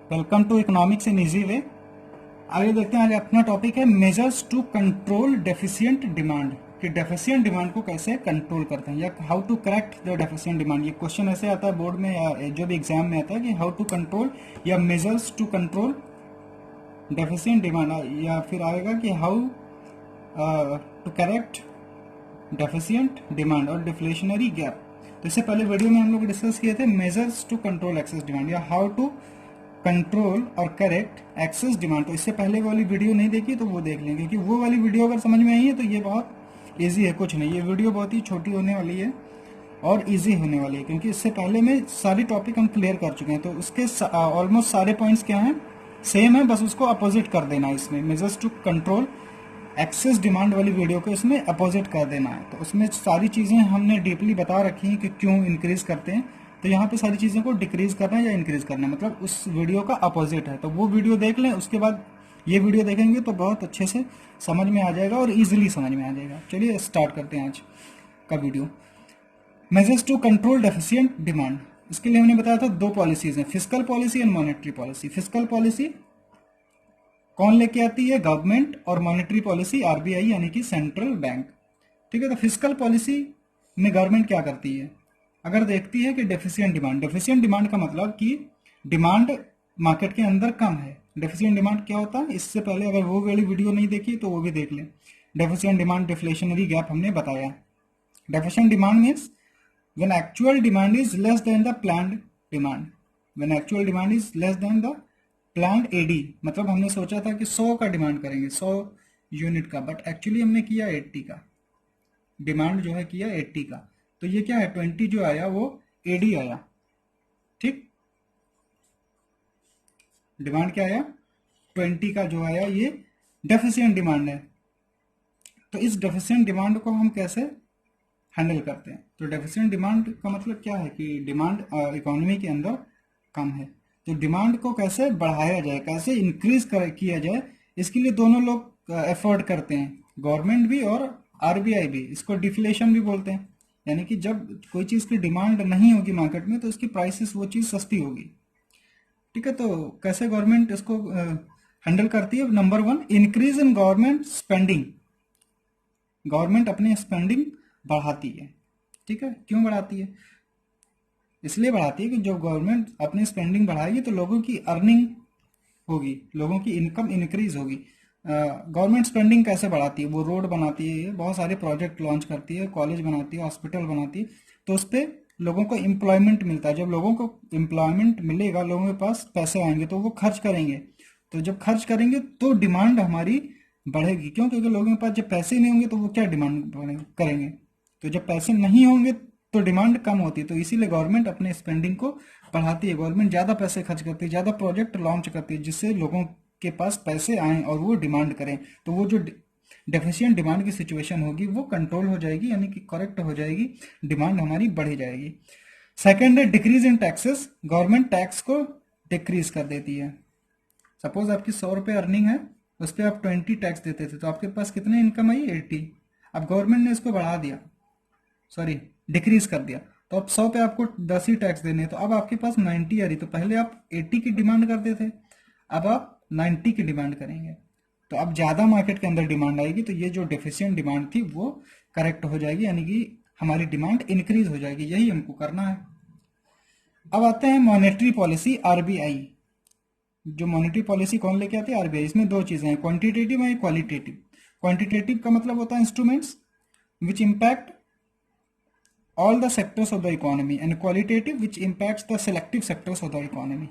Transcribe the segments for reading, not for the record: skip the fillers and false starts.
Welcome to economics in easy way. आगे देखते हैं, आज अपना टॉपिक है measures to control deficient demand, कि डेफिशिएंट डिमांड को कैसे कंट्रोल करते हैं या how to correct the deficient demand. ये क्वेश्चन ऐसे आता है बोर्ड में या जो भी एग्जाम में आता है कि हाउ टू कंट्रोल या measures to control deficient demand, या फिर आएगा कि how to correct deficient demand और डिफ्लेशनरी गैप। तो इससे पहले वीडियो में हम लोग डिस्कस किए थे measures to control excess demand या हाउ टू कंट्रोल और करेक्ट एक्सेस डिमांड। तो इससे पहले वाली वीडियो नहीं देखी तो वो देख लेंगे, क्योंकि वो वाली वीडियो अगर समझ में आई है तो ये बहुत इजी है, कुछ नहीं। ये वीडियो बहुत ही छोटी होने वाली है और इजी होने वाली है, क्योंकि इससे पहले में सारी टॉपिक हम क्लियर कर चुके हैं। तो उसके ऑलमोस्ट सारे पॉइंट्स क्या हैं, सेम है, बस उसको अपोजिट कर देना है। इसमें measures to control excess demand वाली वीडियो को इसमें अपोजिट कर देना है। तो उसमें सारी चीज़ें हमने डीपली बता रखी हैं कि क्यों इंक्रीज करते हैं, तो यहाँ पे सारी चीज़ों को डिक्रीज करना है या इंक्रीज करना है, मतलब उस वीडियो का अपोजिट है। तो वो वीडियो देख लें, उसके बाद ये वीडियो देखेंगे तो बहुत अच्छे से समझ में आ जाएगा और इजीली समझ में आ जाएगा। चलिए स्टार्ट करते हैं आज का video. Measures to control deficient demand, इसके लिए हमने बताया था दो पॉलिसीज हैं, fiscal policy and monetary policy. Fiscal policy कौन लेके आती है, गवर्नमेंट, और मॉनेटरी पॉलिसी आरबीआई यानी कि सेंट्रल बैंक। ठीक है, तो फिस्कल पॉलिसी में गवर्नमेंट क्या करती है, अगर देखती है कि डेफिशिएंट डिमांड का मतलब कि डिमांड मार्केट के अंदर कम है। डेफिशिएंट डिमांड क्या होता है, इससे पहले अगर वो वाली वीडियो नहीं देखी तो वो भी देख लें। डेफिशिएंट डिमांड, डिफ्लेशनरी गैप हमने बताया। Deficient demand means when actual demand is less than the planned demand. When actual demand is less than the planned AD, मतलब हमने सोचा था कि 100 का डिमांड करेंगे, 100 यूनिट का, बट एक्चुअली हमने किया 80 का डिमांड, जो है किया 80 का। तो ये क्या है, 20 जो आया वो एडी आया। ठीक, डिमांड क्या आया, 20 का जो आया ये डेफिशिएंट डिमांड है। तो इस डेफिशिएंट डिमांड को हम कैसे हैंडल करते हैं, तो डेफिशिएंट डिमांड का मतलब क्या है कि डिमांड इकोनॉमी के अंदर कम है, तो डिमांड को कैसे बढ़ाया जाए, कैसे इंक्रीज किया जाए, इसके लिए दोनों लोग एफर्ट करते हैं, गवर्नमेंट भी और आरबीआई भी। इसको डिफ्लेशन भी बोलते हैं, यानी कि जब कोई चीज़ की डिमांड नहीं होगी मार्केट में तो उसकी प्राइसेस, वो चीज़ सस्ती होगी। ठीक है, तो कैसे गवर्नमेंट इसको हैंडल करती है, number 1 increase in government spending. Government अपनी स्पेंडिंग बढ़ाती है। ठीक है, क्यों बढ़ाती है, इसलिए बढ़ाती है कि जब गवर्नमेंट अपनी स्पेंडिंग बढ़ाएगी तो लोगों की अर्निंग होगी, लोगों की इनकम इंक्रीज होगी। गवर्नमेंट स्पेंडिंग कैसे बढ़ाती है, वो रोड बनाती है, बहुत सारे प्रोजेक्ट लॉन्च करती है, कॉलेज बनाती है, हॉस्पिटल बनाती है, तो उस पर लोगों को एम्प्लॉयमेंट मिलता है। जब लोगों को एम्प्लॉयमेंट मिलेगा, लोगों के पास पैसे आएंगे तो वो खर्च करेंगे, तो जब खर्च करेंगे तो डिमांड हमारी बढ़ेगी। क्यों, क्योंकि लोगों के पास जब पैसे नहीं होंगे तो वो क्या डिमांड करेंगे, तो जब पैसे नहीं होंगे तो डिमांड कम होती है। तो इसीलिए गवर्नमेंट अपने स्पेंडिंग को बढ़ाती है, गवर्नमेंट ज़्यादा पैसे खर्च करती है, ज़्यादा प्रोजेक्ट लॉन्च करती है, जिससे लोगों के पास पैसे आए और वो डिमांड करें, तो वो जो डेफिशिएंट डिमांड की सिचुएशन होगी वो कंट्रोल हो जाएगी, यानी कि करेक्ट हो जाएगी, डिमांड हमारी बढ़ी जाएगी। सेकेंड है decrease in taxes, government tax को डिक्रीज कर देती है। सपोज आपकी 100 रुपये अर्निंग है, उस पर आप 20 टैक्स देते थे, तो आपके पास कितने इनकम आई, 80। अब गवर्नमेंट ने इसको बढ़ा दिया, सॉरी डिक्रीज कर दिया, तो अब 100 पे आपको 10 ही टैक्स देने हैं, तो अब आपके पास 90 आ रही। तो पहले आप 80 की डिमांड करते थे, अब आप 90 की डिमांड करेंगे, तो अब ज़्यादा मार्केट के अंदर डिमांड आएगी, तो ये जो डेफिशिएंट डिमांड थी वो करेक्ट हो जाएगी, यानी कि हमारी डिमांड इंक्रीज हो जाएगी। यही हमको करना है। अब आते हैं मॉनेटरी पॉलिसी आरबीआई। जो मॉनेटरी पॉलिसी कौन लेके आती है, आरबीआई। इसमें दो चीज़ें हैं, क्वांटिटेटिव और क्वालिटेटिव। क्वांटिटेटिव का मतलब होता है instruments which impact all the sectors of the economy and qualitative which impacts the selective sectors of the economy।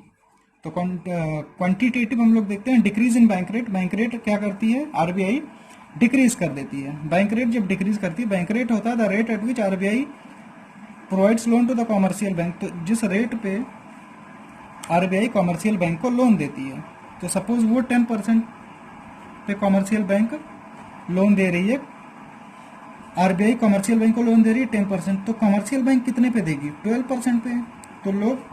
तो क्वांटिटेटिव हम लोग देखते हैं decrease in bank rate. Bank rate क्या करती है, आरबीआई डिक्रीज कर देती है। बैंक रेट जब डिक्रीज करती है, बैंक रेट होता है the rate at which RBI provides loan to the commercial bank. तो जिस रेट पे आरबीआई कॉमर्शियल बैंक को लोन देती है, तो सपोज वो 10% पे कॉमर्शियल बैंक लोन दे रही है, आरबीआई कॉमर्शियल बैंक को लोन दे रही है 10%, तो कॉमर्शियल बैंक कितने पे देगी, 12% पे, तो लोग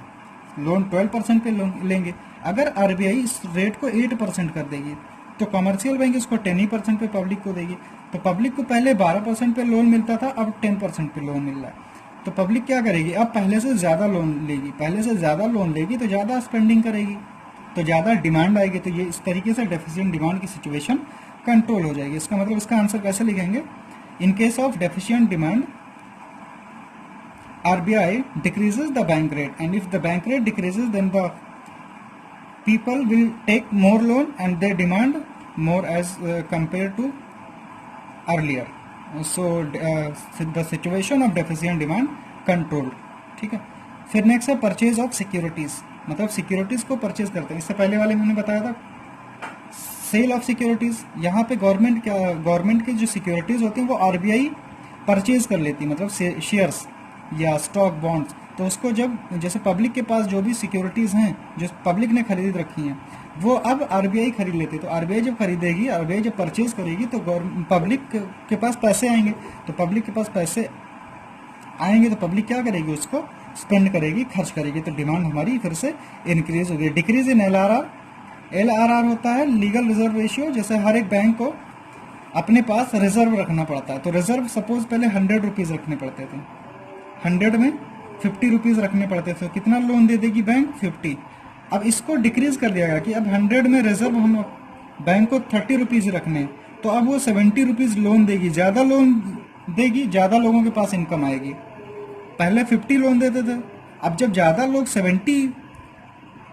लोन 12% पे लोन लेंगे। अगर आरबीआई इस रेट को 8% कर देगी तो कॉमर्शियल बैंक इसको 10% पे पब्लिक को देगी। तो पब्लिक को पहले 12% पे लोन मिलता था, अब 10% पे लोन मिल रहा है, तो पब्लिक क्या करेगी, अब पहले से ज़्यादा लोन लेगी, पहले से ज़्यादा लोन लेगी तो ज़्यादा स्पेंडिंग करेगी, तो ज़्यादा डिमांड आएगी, तो ये इस तरीके से डेफिशिएंट डिमांड की सिचुएशन कंट्रोल हो जाएगी। इसका मतलब इसका आंसर कैसे लिखेंगे, in case of deficient demand RBI decreases the bank rate, and if the bank rate decreases, then the people will take more loan and they demand more as compared to earlier. So the situation of deficient demand controlled. ठीक है। फिर next है purchase of securities, मतलब securities को purchase करते हैं। इससे पहले वाले मैंने बताया था सेल ऑफ सिक्योरिटीज। यहाँ पे गवर्नमेंट की जो सिक्योरिटीज होती हैं वो RBI परचेज कर लेती है, मतलब शेयर्स या स्टॉक बॉन्ड्स। तो उसको जब जैसे पब्लिक के पास जो भी सिक्योरिटीज़ हैं जो पब्लिक ने खरीद रखी हैं वो अब RBI खरीद लेती है। तो RBI जब खरीदेगी, RBI जब परचेज करेगी तो पब्लिक के पास पैसे आएंगे। तो पब्लिक के पास पैसे आएंगे तो पब्लिक क्या करेगी, उसको स्पेंड करेगी, खर्च करेगी। तो डिमांड हमारी फिर से इंक्रीज होगी। डिक्रीज इन LRR होता है लीगल रिजर्व रेशियो। जैसे हर एक बैंक को अपने पास रिजर्व रखना पड़ता है। तो रिजर्व सपोज पहले 100 रुपीज़ रखने पड़ते थे, 100 में 50 रुपीज़ रखने पड़ते थे। कितना लोन दे देगी बैंक, 50। अब इसको डिक्रीज कर दिया गया कि अब 100 में रिजर्व हम बैंक को 30 रुपीज़ रखने, तो अब वो 70 रुपीज़ लोन देगी, ज़्यादा लोन देगी, ज़्यादा लोगों के पास इनकम आएगी। पहले 50 लोन देते थे, अब जब ज़्यादा लोग 70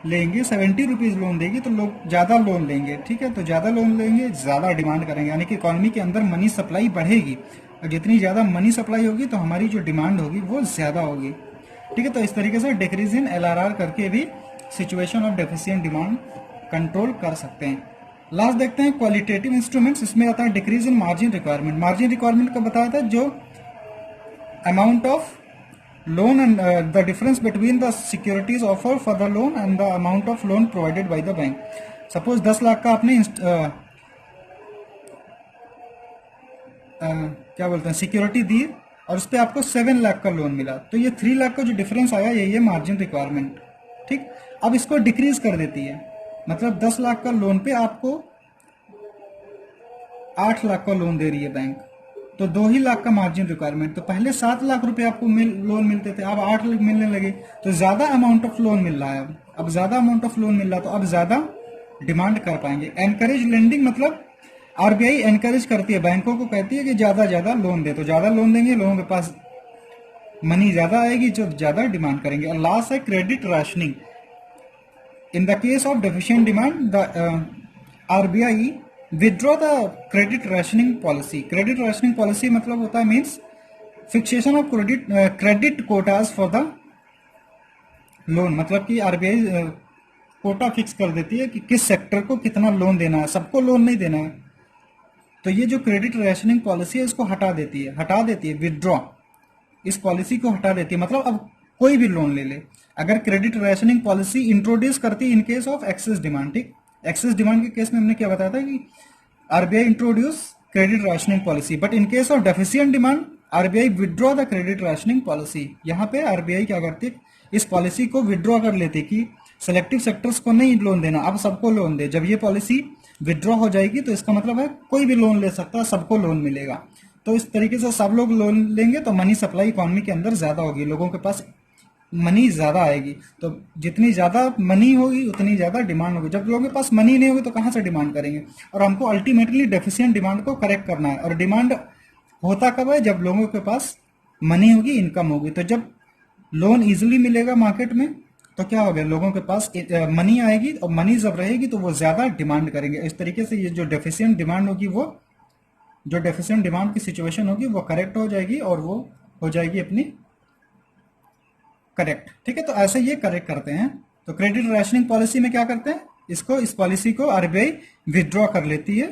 लेंगे, 70 रुपीज़ लोन देगी तो लोग ज़्यादा लोन लेंगे। ठीक है, तो ज़्यादा लोन लेंगे, ज़्यादा डिमांड करेंगे, यानी कि इकोनॉमी के अंदर मनी सप्लाई बढ़ेगी। और जितनी ज़्यादा मनी सप्लाई होगी तो हमारी जो डिमांड होगी वो ज़्यादा होगी। ठीक है, तो इस तरीके से डिक्रीज इन LRR करके भी situation of deficient demand control कर सकते हैं। लास्ट देखते हैं क्वालिटेटिव इंस्ट्रूमेंट्स। इसमें आता है decrease in margin requirement. Margin requirement का बताया था जो amount of loan and the difference between the securities offered for the loan and the amount of loan provided by the bank. Suppose 10 lakh का आपने क्या बोलते हैं सिक्योरिटी दी और उस पर आपको 7 लाख का लोन मिला, तो ये 3 लाख का जो डिफरेंस आया यही है मार्जिन रिक्वायरमेंट। ठीक, अब इसको डिक्रीज कर देती है, मतलब 10 लाख का लोन पे आपको 8 लाख का लोन दे रही है बैंक, तो 2 ही लाख का मार्जिन रिक्वायरमेंट। तो पहले 7 लाख रुपए आपको लोन मिलते थे, अब 8 लाख मिलने लगे, तो ज्यादा अमाउंट ऑफ लोन मिल रहा है। अब ज्यादा अमाउंट ऑफ लोन मिल रहा है तो अब ज्यादा डिमांड कर पाएंगे। एनकरेज लेंडिंग, मतलब RBI एनकरेज करती है बैंकों को, कहती है कि ज्यादा लोन दे, तो ज्यादा लोन देंगे, लोगों के पास मनी ज्यादा आएगी जो ज्यादा डिमांड करेंगे। और लास्ट है credit rationing. In the case of deficient demand the RBI withdraw the credit rationing policy. Credit rationing policy मतलब होता है means fixation of credit Kota's for the loan. मतलब कि RBI कोटा फिक्स कर देती है कि किस सेक्टर को कितना लोन देना है, सबको लोन नहीं देना है। तो ये जो क्रेडिट रैशनिंग पॉलिसी है इसको हटा देती है विथड्रॉ, इस पॉलिसी को हटा देती है। मतलब अब कोई भी लोन ले ले, अगर क्रेडिट रैशनिंग पॉलिसी इंट्रोड्यूस करती है in case of excess demand. ठीक, एक्सेस डिमांड के केस में हमने क्या बताया था कि RBI introduce credit rationing policy, but in case of deficient demand RBI withdraw the credit rationing policy. यहाँ पे RBI क्या करती, इस पॉलिसी को विथड्रॉ कर लेती कि सेलेक्टिव सेक्टर्स को नहीं लोन देना, अब सबको लोन दे। जब ये पॉलिसी विथड्रॉ हो जाएगी तो इसका मतलब है कोई भी लोन ले सकता है, सबको लोन मिलेगा। तो इस तरीके से सब लोग लोन लेंगे तो मनी सप्लाई इकोनॉमी के अंदर ज्यादा होगी, लोगों के पास मनी ज्यादा आएगी। तो जितनी ज्यादा मनी होगी उतनी ज्यादा डिमांड होगी। जब लोगों के पास मनी नहीं होगी तो कहाँ से डिमांड करेंगे। और हमको अल्टीमेटली डेफिशिएंट डिमांड को करेक्ट करना है। और डिमांड होता कब है, जब लोगों के पास मनी होगी, इनकम होगी। तो जब लोन इजिली मिलेगा मार्केट में तो क्या हो गया, लोगों के पास मनी आएगी, और मनी जब रहेगी तो वो ज्यादा डिमांड करेंगे। इस तरीके से ये जो डेफिशिएंट डिमांड होगी, वो जो डेफिशिएंट डिमांड की सिचुएशन होगी वो करेक्ट हो जाएगी और वो हो जाएगी अपनी करेक्ट। ठीक है, तो ऐसे ये करेक्ट करते हैं। तो क्रेडिट रैशनिंग पॉलिसी में क्या करते हैं, इस पॉलिसी को RBI विथड्रॉ कर लेती है